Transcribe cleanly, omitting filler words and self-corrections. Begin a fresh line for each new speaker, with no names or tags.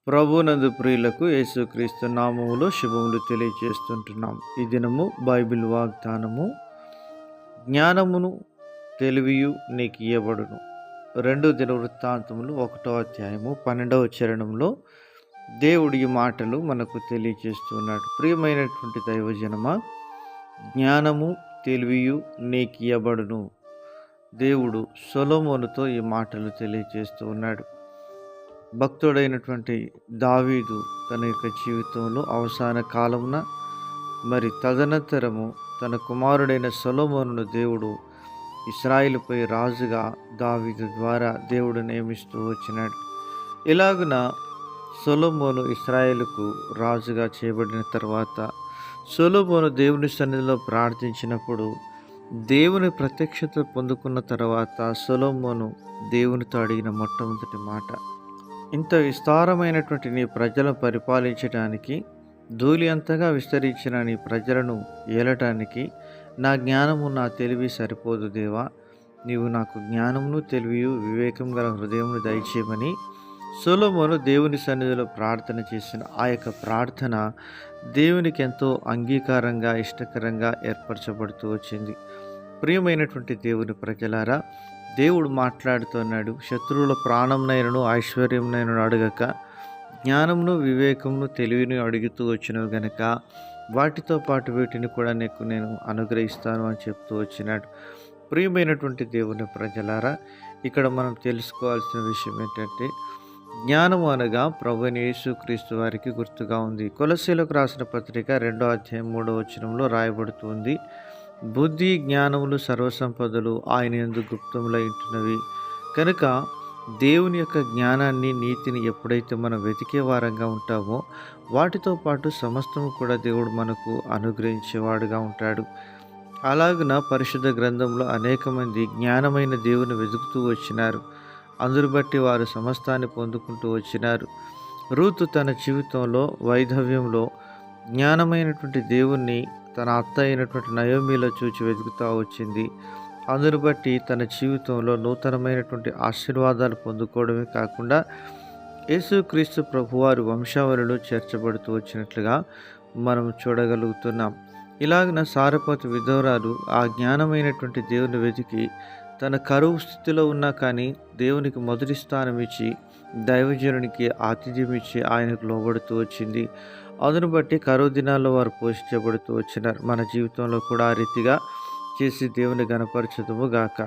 ప్రభునందు ప్రియులకు యేసుక్రీస్తు నామములో శుభములు తెలియజేస్తుంటున్నాం. ఈ దినము బైబిల్ వాగ్దానము, జ్ఞానమును తెలివియు నీకు ఇయ్యబడును. 2 దినవృత్తాంతములు 1వ అధ్యాయము 12వ చరణంలో దేవుడి ఈ మాటలు మనకు తెలియజేస్తున్నాడు. ప్రియమైనటువంటి దైవజనమా, జ్ఞానము తెలివియు నీకు ఇయ్యబడును. దేవుడు సొలొమోనుతో ఈ మాటలు తెలియజేస్తూ ఉన్నాడు. భక్తుడైనటువంటి దావీదు తన యొక్క జీవితంలో అవసాన కాలమున తదనంతరము తన కుమారుడైన సొలొమోనును దేవుడు ఇశ్రాయేలుపై రాజుగా దావీదు ద్వారా దేవుడు నియమిస్తూ వచ్చినాడు. ఇలాగున సొలొమోను ఇశ్రాయేలుకు రాజుగా చేయబడిన తర్వాత సొలొమోను దేవుని సన్నిధిలో ప్రార్థించినప్పుడు దేవుని ప్రత్యక్షత పొందుకున్న తర్వాత సొలొమోను దేవునితో అడిగిన మొట్టమొదటి మాట, ఇంత విస్తారమైనటువంటి నీ ప్రజలను పరిపాలించడానికి, ధూళి అంతగా విస్తరించిన నీ ప్రజలను ఏలటానికి నా జ్ఞానము నా తెలివి సరిపోదు దేవా, నీవు నాకు జ్ఞానమును తెలివియు వివేకం గల హృదయమును దయచేయమని సొలొమోను దేవుని సన్నిధిలో ప్రార్థన చేసిన ఆ యొక్క ప్రార్థన దేవునికి ఎంతో అంగీకారంగా ఇష్టకరంగా ఏర్పరచబడుతూ వచ్చింది. ప్రియమైనటువంటి దేవుని ప్రజలారా, దేవుడు మాట్లాడుతున్నాడు. శత్రువుల ప్రాణంనైనను ఐశ్వర్యంనైనను అడగక జ్ఞానమును వివేకమును తెలివిని అడుగుతూ వచ్చినవి గనక వాటితో పాటు వీటిని కూడా నీకు నేను అనుగ్రహిస్తాను అని చెప్తూ వచ్చినాడు. ప్రియమైనటువంటి దేవుని ప్రజలారా, ఇక్కడ మనం తెలుసుకోవాల్సిన విషయం ఏంటంటే, జ్ఞానము అనగా ప్రభువైన యేసుక్రీస్తు వారికి గుర్తుగా ఉంది. కొలస్సీలకు రాసిన పత్రిక 2వ అధ్యాయం 3వ వచనంలో రాయబడుతుంది, బుద్ధి జ్ఞానములు సర్వసంపదలు ఆయన యందు గుప్తములై ఉంటున్నవి. కనుక దేవుని యొక్క జ్ఞానాన్ని నీతిని ఎప్పుడైతే మనం వెతికే వారంగా ఉంటామో వాటితో పాటు సమస్తము కూడా దేవుడు మనకు అనుగ్రహించేవాడుగా ఉంటాడు. అలాగున పరిశుద్ధ గ్రంథంలో అనేక మంది జ్ఞానమైన దేవుని వెతుకుతూ వచ్చినారు. అందును బట్టి వారు సమస్తాన్ని పొందుకుంటూ వచ్చినారు. రూతు తన జీవితంలో వైధవ్యంలో జ్ఞానమైనటువంటి దేవుణ్ణి తన అత్త అయినటువంటి నయోమిలో చూచి వెతుకుతూ వచ్చింది. అందును బట్టి తన జీవితంలో నూతనమైనటువంటి ఆశీర్వాదాలు పొందుకోవడమే కాకుండా యేసుక్రీస్తు ప్రభువారి వంశావళిలో చేర్చబడుతూ వచ్చినట్లుగా మనం చూడగలుగుతున్నాం. ఇలాగిన సారెపతు విధవరాలు ఆ జ్ఞానమైనటువంటి దేవుని వెతికి తన కరువు స్థితిలో ఉన్నా కానీ దేవునికి మొదటి స్థానం ఇచ్చి దైవజనునికి ఆతిథ్యం ఇచ్చి ఆయనకు లోబడుతూ వచ్చింది. అందును బట్టి కరువు దినాల్లో వారు పోషించబడుతూ వచ్చినారు. మన జీవితంలో కూడా ఆ రీతిగా చేసి దేవుని గణపరచుదుము గాక.